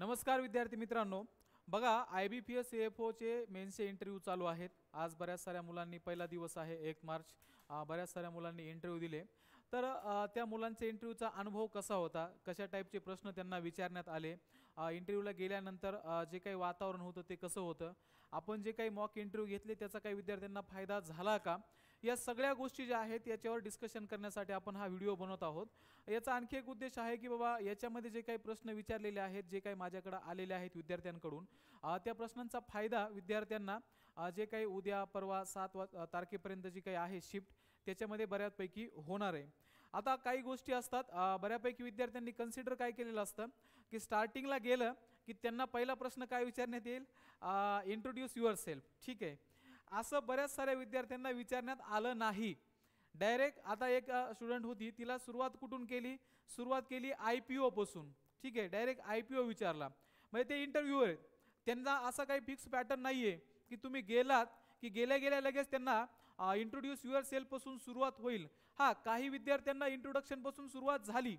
नमस्कार विद्यार्थी मित्रांनो. बघा, IBPS AFOचे मेन्सचे इंटरव्ह्यू चालू आहेत. आज बऱ्याच साऱ्या मुलांनी पहिला दिवस आहे 1 मार्च. बऱ्याच साऱ्या मुलांनी इंटरव्ह्यू दिले. तर त्या मुलांचे इंटरव्ह्यूचा अनुभव कसा होता, कशा टाईपचे प्रश्न त्यांना विचारण्यात आले, इंटरव्ह्यूला गेल्यानंतर जे काही वातावरण होतं ते कसं होतं, आपण जे काही मॉक इंटरव्ह्यू घेतले त्याचा काही विद्यार्थ्यांना फायदा झाला का, या सगळ्या गोष्टी ज्या आहेत याच्यावर डिस्कशन करण्यासाठी आपण हा व्हिडिओ बनवत आहोत. याचा आणखी एक उद्देश आहे की बाबा याच्यामध्ये जे काही प्रश्न विचारलेले आहेत, जे काही माझ्याकडे आलेले आहेत विद्यार्थ्यांकडून, त्या प्रश्नांचा फायदा विद्यार्थ्यांना जे काही उद्या परवा 7 तारखेपर्यंत जी काही आहे शिफ्ट, त्याच्यामध्ये बऱ्यापैकी होणार आहे. आता काही गोष्टी असतात, बऱ्यापैकी विद्यार्थ्यांनी कन्सिडर काय केलेलं असतं की स्टार्टिंगला गेलं की त्यांना पहिला प्रश्न काय विचारण्यात येईल, इंट्रोड्यूस युअर सेल्फ. ठीक आहे, असं बऱ्याच साऱ्या विद्यार्थ्यांना विचारण्यात आलं नाही. डायरेक्ट आता एक स्टुडंट होती, तिला सुरुवात कुठून केली, सुरुवात केली IPO पासून. ठीक आहे, डायरेक्ट IPO विचारला. म्हणजे ते इंटरव्ह्यूअर आहेत, त्यांना असा काही फिक्स पॅटर्न नाही आहे की तुम्ही गेलात की गेल्या गेल्या लगेच त्यांना इंट्रोड्यूस युअर सेल्फ पासून सुरुवात होईल. हां, काही विद्यार्थ्यांना इंट्रोडक्शन पासून सुरुवात झाली.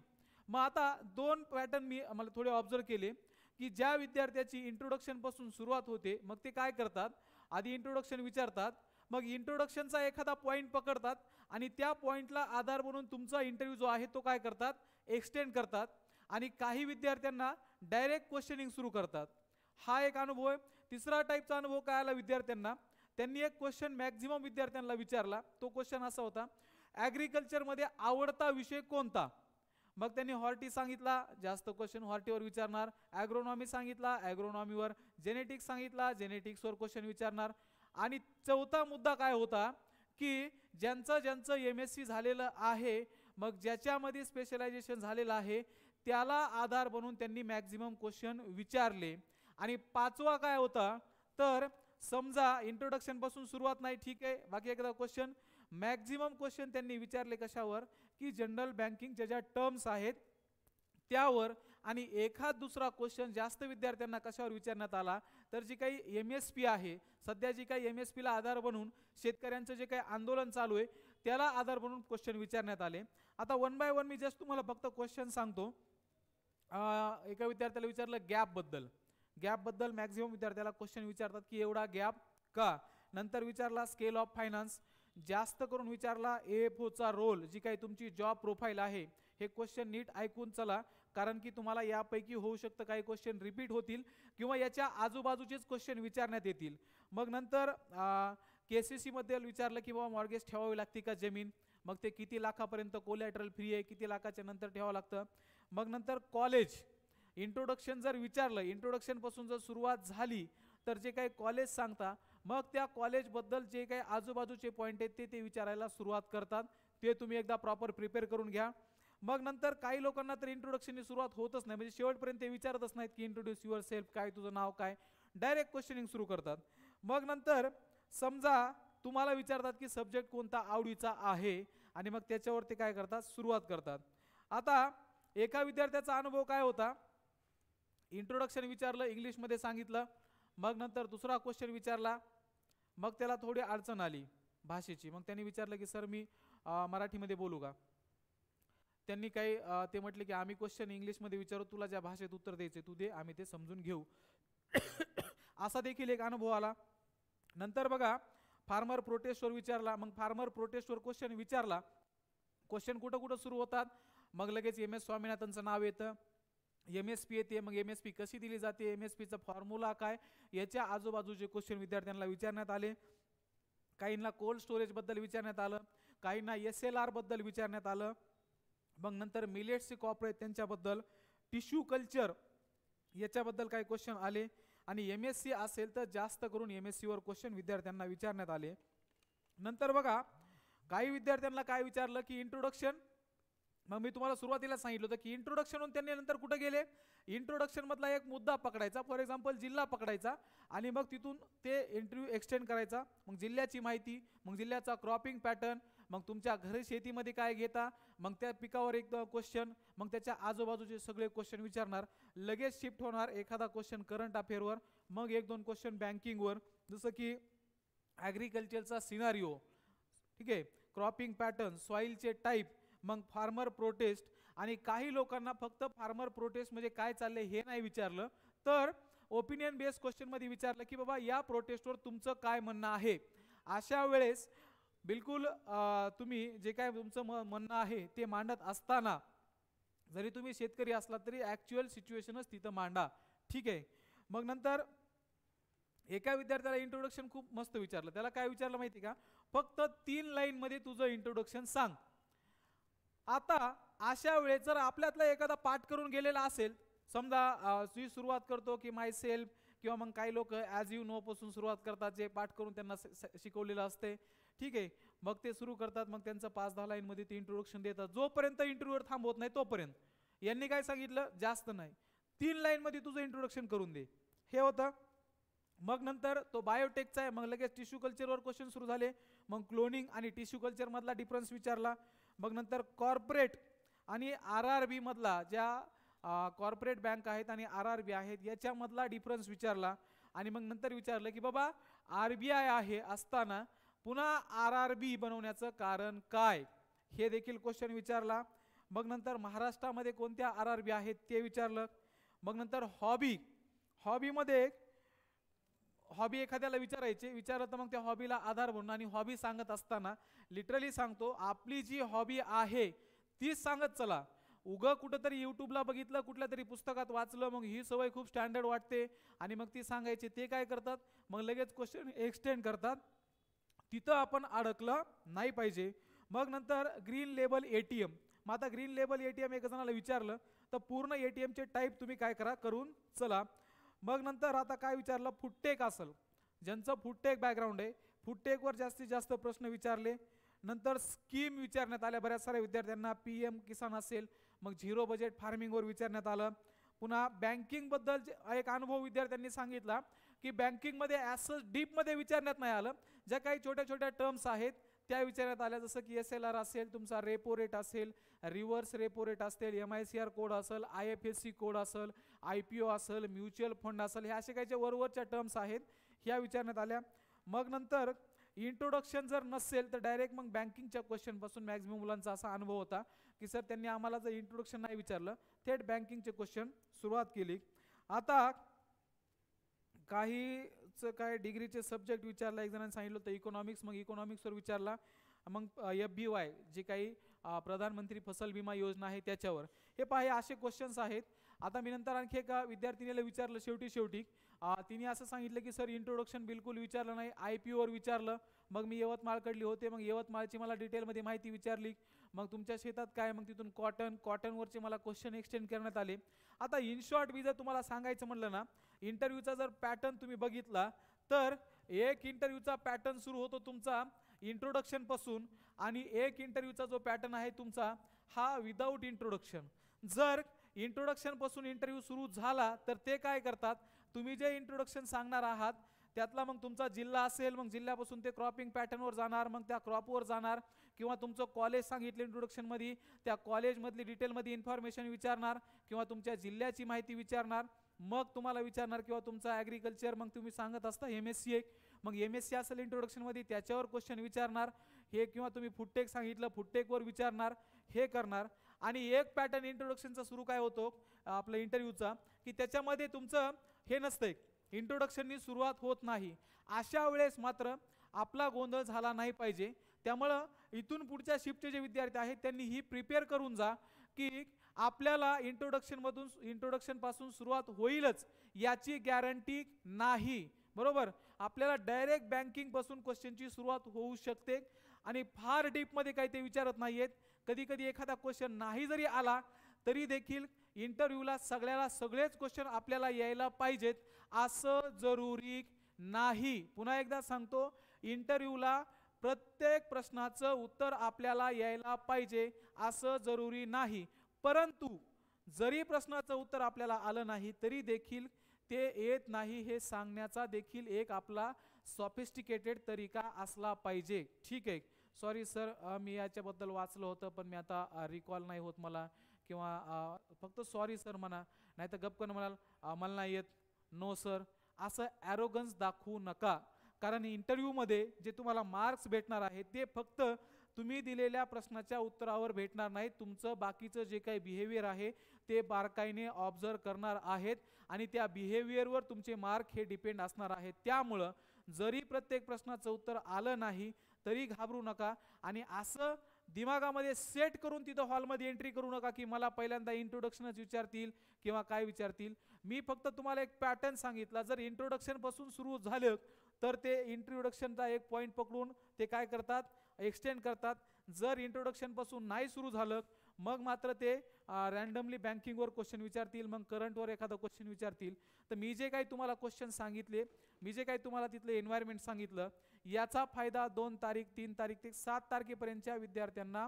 मग आता दोन पॅटर्न मला थोडे ऑब्झर्व केले की ज्या विद्यार्थ्याची इंट्रोडक्शन पासून सुरुवात होते मग ते काय करतात, आधी इंट्रोडक्शन विचारतात, मग इंट्रोडक्शनचा एखादा पॉईंट पकडतात आणि त्या पॉईंटला आधार बनवून तुमचा इंटरव्ह्यू जो आहे तो काय करतात, एक्सटेंड करतात. आणि काही विद्यार्थ्यांना डायरेक्ट क्वेश्चनिंग सुरू करतात. हा एक अनुभव आहे. तिसरा टाईपचा अनुभव काय आला विद्यार्थ्यांना, त्यांनी एक क्वेश्चन मॅक्झिमम विद्यार्थ्यांना विचारला. तो क्वेश्चन असा होता, ॲग्रिकल्चरमध्ये आवडता विषय कोणता. मग त्यांनी हॉर्टी सांगितला, जास्त क्वेश्चन हॉर्टीवर विचारणार. ॲग्रोनॉमी सांगितला, ॲग्रोनॉमीवर. जेनेटिक्स सांगितला, जेनेटिक्सवर क्वेश्चन विचारणार. आणि चौथा मुद्दा काय होता की ज्यांचं ज्यांचं MSc झालेलं आहे, मग ज्याच्यामध्ये स्पेशलायझेशन झालेलं आहे त्याला आधार बनवून त्यांनी मॅक्झिमम क्वेश्चन विचारले. आणि पाचवा काय होता, तर समजा इंट्रोडक्शन पासून सुरुवात नाही, ठीक आहे, बाकी एकदा क्वेश्चन, मॅक्झिमम क्वेश्चन त्यांनी विचारले कशावर, की जनरल बँकिंगच्या ज्या टर्म्स आहेत त्यावर. आणि एखाद दुसरा क्वेश्चन जास्त विद्यार्थ्यांना कशावर विचारण्यात आला, तर जी काही MSP आहे, सध्या जी काही MSPला आधार बनवून शेतकऱ्यांचं जे काही आंदोलन चालू आहे त्याला आधार बनवून क्वेश्चन विचारण्यात आले. आता one by one me just तुम्हाला फक्त क्वेश्चन सांगतो. एका विद्यार्थ्याला विचारलं गॅपबद्दल. गॅपबद्दल मॅक्झिमम विद्यार्थ्याला क्वेश्चन विचारतात की एवढा गॅप का. नंतर विचारला स्केल ऑफ फायनान्स. जास्त करून विचारला AFOचा रोल, जी काही तुमची जॉब प्रोफाईल आहे. हे क्वेश्चन नीट ऐकून चला, कारण की तुम्हाला यापैकी होऊ शकतं काही क्वेश्चन रिपीट होतील किंवा याच्या आजूबाजूचेच क्वेश्चन विचारण्यात येतील. मग नंतर KCC मध्ये विचारलं की बाबा मॉर्गेज ठेवावी लागते का जमीन, मग ते किती लाखापर्यंत कोलॅटरल फ्री आहे, किती लाखाच्या नंतर ठेवावं लागतं. मग नंतर कॉलेज इंट्रोडक्शन जर विचारलं, इंट्रोडक्शन पासून जर सुरुवात झाली तर जे काही कॉलेज सांगता, मग त्या कॉलेजबद्दल जे काही आजूबाजूचे पॉईंट आहेत ते विचारायला सुरुवात करतात. ते तुम्ही एकदा प्रॉपर प्रिपेअर करून घ्या. मग नंतर काही लोकांना तर इंट्रोडक्शनची सुरुवात होतच नाही, म्हणजे शेवटपर्यंत ते विचारतच नाहीत की इंट्रोड्यूस युअर सेल्फ, काय तुझं नाव काय, डायरेक्ट क्वेश्चनिंग सुरू करतात. मग नंतर समजा तुम्हाला विचारतात की सब्जेक्ट कोणता आवडीचा आहे, आणि मग त्याच्यावर ते काय करतात, सुरुवात करतात. आता एका विद्यार्थ्याचा अनुभव काय होता, इंट्रोडक्शन विचारलं, इंग्लिशमध्ये सांगितलं. मग नंतर दुसरा क्वेश्चन विचारला, मग त्याला थोडी अडचण आली भाषेची. मग त्यांनी विचारलं की सर मी मराठीमध्ये बोलू का. त्यांनी काही ते म्हटले की आम्ही क्वेश्चन इंग्लिशमध्ये विचारू, तुला ज्या भाषेत उत्तर द्यायचे तू दे, आम्ही ते समजून घेऊ. असा देखील एक अनुभव आला. नंतर बघा, फार्मर प्रोटेस्टवर विचारला. मग फार्मर प्रोटेस्टवर क्वेश्चन विचारला. क्वेश्चन कुठं कुठं सुरू होतात, मग लगेच MS स्वामीनाथनचं नाव येतं, MSP येते. मग MSP कशी दिली जाते, MSPचा फॉर्म्युला काय, याच्या आजूबाजूचे क्वेश्चन विद्यार्थ्यांना विचारण्यात आले. काहींना कोल्ड स्टोरेजबद्दल विचारण्यात आलं, काहींना SLR बद्दल विचारण्यात आलं. मग नंतर मिलेट्सचे कॉप आहेत त्यांच्याबद्दल, टिश्यू कल्चर याच्याबद्दल काही क्वेश्चन आले. आणि MSc असेल तर जास्त करून MScवर क्वेश्चन विद्यार्थ्यांना विचारण्यात आले. नंतर बघा, काही विद्यार्थ्यांना काय विचारलं की इंट्रोडक्शन. मग मी तुम्हाला सुरुवातीला सांगितलं होतं की इंट्रोडक्शनहून त्यांनी नंतर कुठं गेले, इंट्रोडक्शन मधला एक मुद्दा पकडायचा, फॉर एक्झाम्पल जिल्हा पकडायचा, आणि मग तिथून ते इंटरव्ह्यू एक्सटेंड करायचा. मग जिल्ह्याची माहिती, मग जिल्ह्याचा क्रॉपिंग पॅटर्न, मग तुमच्या घरी शेतीमध्ये काय घेता, मग त्या पिकावर एक क्वेश्चन, मग त्याच्या आजूबाजूचे सगळे क्वेश्चन विचारणार. लगेच शिफ्ट होणार एखादा क्वेश्चन करंट अफेअरवर, मग एक दोन क्वेश्चन बँकिंगवर, जसं की ॲग्रिकल्चरचा सिनारिओ, ठीक आहे, क्रॉपिंग पॅटर्न, सॉईलचे टाईप, मग फार्मर प्रोटेस्ट. आणि काही लोकांना फक्त फार्मर प्रोटेस्ट म्हणजे काय चाललंय हे नाही विचारलं, तर ओपिनियन बेस्ड क्वेश्चन मध्ये विचारलं की बाबा या प्रोटेस्टवर तुमचं काय म्हणणं आहे, अशा वेळेस बिलकुल तुम्ही जे काय तुमचं म्हणणं आहे ते मांडत असताना जरी तुम्ही शेतकरी असला तरी ॲक्च्युअल सिच्युएशनच तिथं मांडा, ठीक आहे. मग नंतर एका विद्यार्थ्याला इंट्रोडक्शन खूप मस्त विचारलं. त्याला काय विचारलं माहिती का, फक्त 3 लाईनमध्ये तुझं इंट्रोडक्शन सांग. आता अशा वेळेस जर आपल्यातला एखादा पाठ करून गेलेला असेल, समजा ती सुरुवात करतो की माय सेल्फ, किंवा मग काही लोक ॲज यू नो पासून सुरुवात करतात, जे पाठ करून त्यांना शिकवलेलं असते, ठीक आहे. मग ते सुरू करतात, मग त्यांचं 5-10 लाईनमध्ये ते इंट्रोडक्शन देतात. जोपर्यंत इंटरव्ह्यूवर थांबवत नाही तोपर्यंत. यांनी काय सांगितलं, जास्त नाही, 3 लाईनमध्ये तुझं इंट्रोडक्शन करून दे, हे होतं. मग नंतर तो बायोटेकचा आहे, मग लगेच टिश्यू कल्चरवर क्वेश्चन सुरू झाले. मग क्लोनिंग आणि टिश्यू कल्चरमधला डिफरन्स विचारला. मग नंतर कॉर्पोरेट आणि RRB मधला, ज्या कॉर्पोरेट बँक आहेत आणि RRB आहेत याच्यामधला डिफरन्स विचारला. आणि मग नंतर विचारलं की बाबा RBI आहे असताना पुन्हा RRB बनवण्याचं कारण काय, हे देखील क्वेश्चन विचारला. मग नंतर महाराष्ट्रामध्ये कोणत्या RRB आहेत ते विचारलं. मग नंतर हॉबीमध्ये हॉबी एखाद्याला विचारलं तर मग त्या हॉबीला आधार म्हणून, आणि हॉबी सांगत असताना लिटरली सांगतो, आपली जी हॉबी आहे तीच सांगत चला. कुठंतरी यूट्यूबला बघितलं, कुठल्या तरी पुस्तकात वाचलं, मग ही सवय खूप स्टँडर्ड वाटते आणि मग ती सांगायची. ते काय करतात, मग लगेच क्वेश्चन एक्सटेंड करतात. तिथं आपण अडकलं नाही पाहिजे. मग नंतर ग्रीन लेबल ATM. मग आता ग्रीन लेबल ATM एक जणाला विचारलं तर पूर्ण ATMचे टाईप तुम्ही काय करा, करून चला. मग नंतर आता काय विचारलं, फूडटेक असेल, ज्यांचं फूडटेक बॅकग्राऊंड आहे, फूडटेकवर जास्तीत जास्त प्रश्न विचारले. नंतर स्कीम विचारण्यात आल्या बऱ्याच साऱ्या विद्यार्थ्यांना, PM किसान असेल, मग झिरो बजेट फार्मिंगवर विचारण्यात आलं. पुन्हा बँकिंगबद्दल एक अनुभव विद्यार्थ्यांनी सांगितला की बँकिंगमध्ये ॲसं डीपमध्ये विचारण्यात नाही आलं, ज्या काही छोट्या छोट्या टर्म्स आहेत त्या विचारण्यात आल्या, जसं की SLR असेल, तुमचा रेपो रेट असेल, रिव्हर्स रेपो रेट असेल, MICR कोड असेल, IFSC कोड असेल, IPO असेल, म्युच्युअल फंड असेल, हे असे काही जे वरवरच्या टर्म्स आहेत ह्या विचारण्यात आल्या. मग नंतर इंट्रोडक्शन जर नसेल तर डायरेक्ट मग बँकिंगच्या क्वेश्चनपासून मॅक्झिमम मुलांचा असा अनुभव होता की सर त्यांनी आम्हाला जर इंट्रोडक्शन नाही विचारलं, थेट बँकिंगचे क्वेश्चन सुरुवात केली. आता काहीच काय डिग्रीचे सब्जेक्ट विचारला, एक जणांनी सांगितलं होतं इकॉनॉमिक्स, मग इकॉनॉमिक्सवर विचारला. मग FBY जे काही प्रधानमंत्री फसल विमा योजना आहे त्याच्यावर. हे पहा, हे असे क्वेश्चन्स आहेत. आता मी नंतर आणखी एका विद्यार्थिनीला विचारलं शेवटी तिने असं सांगितलं की सर इंट्रोडक्शन बिलकुल विचारलं नाही, IPOवर विचारलं. मग मी यवतमाळकडली होते, मग यवतमाळची मला डिटेलमध्ये माहिती विचारली. मग तुमच्या शेतात काय, मग तिथून कॉटनवरचे मला क्वेश्चन एक्सटेंड करण्यात आले. आता इन शॉर्ट मी जर तुम्हाला सांगायचं म्हटलं ना, इंटरव्ह्यूचा जर पॅटर्न तुम्ही बघितला तर एक इंटरव्ह्यूचा पॅटर्न सुरू होतो तुमचा इंट्रोडक्शन पासून, आणि एक इंटरव्ह्यूचा जो पॅटर्न आहे तुमचा हा विदाऊट इंट्रोडक्शन. जर इंट्रोडक्शन पासून इंटरव्ह्यू सुरू झाला तर ते काय करतात, तुम्ही जे इंट्रोडक्शन सांगणार आहात त्यातला मग तुमचा जिल्हा असेल, मग जिल्ह्यापासून ते क्रॉपिंग पॅटर्नवर जाणार, मग त्या क्रॉपवर जाणार, किंवा तुमचं कॉलेज सांगितलं इंट्रोडक्शनमध्ये, त्या कॉलेजमधली डिटेलमध्ये इन्फॉर्मेशन विचारणार, किंवा तुमच्या जिल्ह्याची माहिती विचारणार, मग तुम्हाला विचारणार, किंवा तुमचा ॲग्रिकल्चर मग तुम्ही सांगत असता MSc आहे, मग MSc असेल इंट्रोडक्शनमध्ये त्याच्यावर क्वेश्चन विचारणार हे, किंवा तुम्ही फूडटेक सांगितलं फूडटेकवर विचारणार, हे करणार. आणि एक पॅटर्न इंट्रोडक्शनचा सुरू काय होतो आपलं इंटरव्ह्यूचा, की त्याच्यामध्ये तुमचं हे नसतंय, इंट्रोडक्शननी सुरुवात होत नाही. अशा वेळेस मात्र आपला गोंधळ झाला नाही पाहिजे. त्यामुळं इथून पुढच्या शिफ्टचे जे विद्यार्थी आहेत त्यांनी ही प्रिपेअर करून जा की आपल्याला इंट्रोडक्शन पासून सुरुवात होईलच याची गॅरंटी नाही, बरोबर. आपल्याला डायरेक्ट बँकिंग पासून क्वेश्चनची सुरुवात होऊ शकते, आणि फार डीपमध्ये काही ते विचारत नाहीयेत. कधी कधी एखादा क्वेश्चन नाही जरी आला तरी देखील इंटरव्ह्यूला सगळेच क्वेश्चन आपल्याला यायला पाहिजेत असं जरुरी नाही. पुन्हा एकदा सांगतो, इंटरव्ह्यूला प्रत्येक प्रश्नाचं उत्तर आपल्याला यायला पाहिजे असं जरुरी नाही. परंतु जरी प्रश्नाचं उत्तर आपल्याला आलं नाही तरी देखील ते येत नाही हे सांगण्याचा देखील एक आपला सॉफिस्टिकेटेड तरीका असला पाहिजे, ठीक आहे. सॉरी सर, मी याच्याबद्दल वाचलं होतं पण मी आता रिकॉल नाही होत मला, किंवा फक्त सॉरी सर म्हणा, नाही तर गपकन म्हणाल मला नाही येत, नो सर, असं ॲरोगन्स दाखवू नका. कारण इंटरव्ह्यूमध्ये जे तुम्हाला मार्क्स भेटणार आहेत ते फक्त तुम्ही दिलेल्या प्रश्नाच्या उत्तरावर भेटणार नाही, तुमचं बाकीचं जे काही बिहेवियर आहे ते बारकाईने ऑब्झर्व करणार आहेत आणि त्या बिहेवियरवर तुमचे मार्क हे डिपेंड असणार आहेत. त्यामुळं जरी प्रत्येक प्रश्नाचं उत्तर आलं नाही तरी घाबरू नका आणि असं दिमागामध्ये सेट करून तिथं हॉलमध्ये एंट्री करू नका की मला पहिल्यांदा इंट्रोडक्शनच विचारतील किंवा काय विचारतील. मी फक्त तुम्हाला एक पॅटर्न सांगितला. जर इंट्रोडक्शन पासून सुरू झालं तर ते इंट्रोडक्शनचा एक पॉईंट पकडून ते काय करतात, एक्सटेंड करतात. जर इंट्रोडक्शन पासून नाही सुरू झालं मग मात्र ते रँडमली बँकिंगवर क्वेश्चन विचारतील, मग करंटवर एखादा क्वेश्चन विचारतील. तर मी जे काही तुम्हाला क्वेश्चन सांगितले, मी जे काही तुम्हाला तिथले एन्व्हायरमेंट सांगितलं, याचा फायदा 2 तारीख 3 तारीख ते 7 तारखेपर्यंतच्या विद्यार्थ्यांना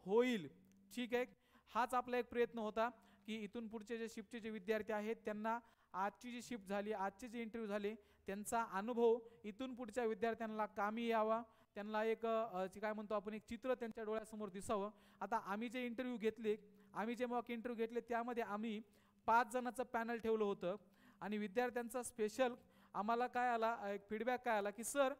होईल. ठीक आहे, हाच आपला एक प्रयत्न होता की इथून पुढचे जे शिफ्टचे जे विद्यार्थी आहेत त्यांना आजची जी शिफ्ट झाली, आजचे जे इंटरव्ह्यू झाले, त्यांचा अनुभव इथून पुढच्या विद्यार्थ्यांना कामी यावा, त्यांना एक काय म्हणतो आपण एक चित्र त्यांच्या डोळ्यासमोर दिसावं. आता आम्ही जे इंटरव्ह्यू घेतले, आम्ही जे मॉक इंटरव्ह्यू घेतले त्यामध्ये आम्ही 5 जणांचं पॅनल ठेवलं होतं आणि विद्यार्थ्यांचा स्पेशल आम्हाला काय आला, एक फीडबॅक काय आला की सर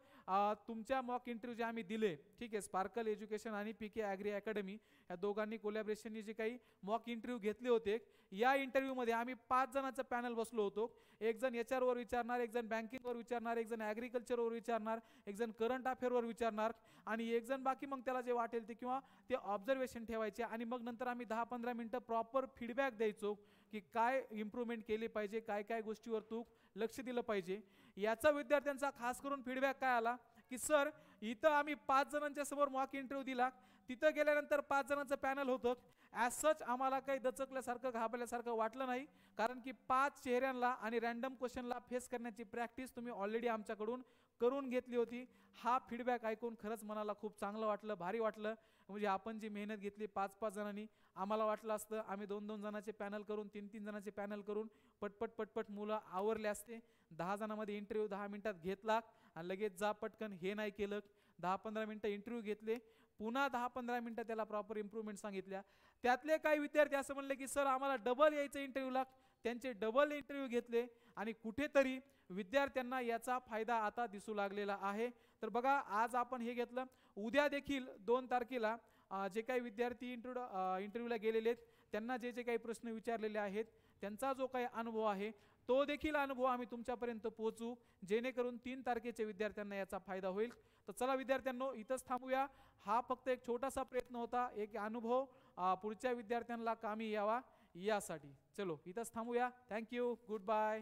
तुमच्या मॉक इंटरव्ह्यू जे आम्ही दिले, ठीक आहे, स्पार्कल एज्युकेशन आणि PK ॲग्री अकॅडमी या दोघांनी कोलॅबरेशननी जे काही मॉक इंटरव्ह्यू घेतले होते, या इंटरव्ह्यूमध्ये आम्ही 5 जणांचं पॅनल बसलो होतो. एक जण HR वर विचारणार, एक जण बँकिंगवर विचारणार, एक जण ॲग्रिकल्चरवर विचारणार, एक जण करंट अफेअरवर विचारणार आणि एक जण बाकी मग त्याला जे वाटेल ते किंवा ते ऑब्झर्वेशन ठेवायचे आणि मग नंतर आम्ही 10-15 मिनटं प्रॉपर फीडबॅक द्यायचो की काय इम्प्रूव्हमेंट केली पाहिजे, काय काय गोष्टीवर तू लक्ष दिलं पाहिजे. याचा विद्यार्थ्यांचा खास करून फीडबॅक काय आला की सर इथं आम्ही 5 जणांच्या समोर मॉक इंटरव्ह्यू दिला, तिथं गेल्यानंतर 5 जणांचं पॅनल होतं, ॲज सच आम्हाला काही दचकल्यासारखं घाबरल्यासारखं वाटलं नाही, कारण की 5 चेहऱ्यांना आणि रँडम क्वेश्चनला फेस करण्याची प्रॅक्टिस तुम्ही ऑलरेडी आमच्याकडून करून घेतली होती. हा फीडबॅक ऐकून खरंच मनाला खूप चांगलं वाटलं, भारी वाटलं. म्हणजे आपण जी मेहनत घेतली 5-5 जणांनी, आम्हाला वाटलं असतं आम्ही 2-2 जणांचे पॅनल करून 3-3 जणांचे पॅनल करून पटपट मुलं आवरले असते. 10 जणांमध्ये इंटरव्ह्यू 10 मिनिटात घेतला आणि लगेच जा पटकन हे नाही केलं. 10-15 मिनटं इंटरव्ह्यू घेतले, पुन्हा 10-15 मिनटं त्याला प्रॉपर इम्प्रूव्हमेंट सांगितल्या. त्यातले काही विद्यार्थी असं म्हणले की सर आम्हाला डबल यायचं इंटरव्ह्यूला, त्यांचे डबल इंटरव्ह्यू घेतले आणि कुठेतरी विद्यार्थ्यांना याचा फायदा आता दिसू लागलेला आहे. तर बघा आज आपण हे घेतलं, उद्या देखील 2 तारखेला जे काही विद्यार्थी इंटरव्ह्यूला गेलेले आहेत त्यांना जे काही प्रश्न विचारलेले आहेत त्यांचा जो काही अनुभव आहे तो देखील अनुभव आम्ही तुमच्यापर्यंत पोहोचू, जेणेकरून 3 तारखेच्या विद्यार्थ्यांना याचा फायदा होईल. तर चला विद्यार्थ्यांनो इथंच थांबूया. हा फक्त एक छोटासा प्रयत्न होता, एक अनुभव पुढच्या विद्यार्थ्यांना कामी यावा यासाठी. चलो इथंच थांबूया. Thank you, good bye.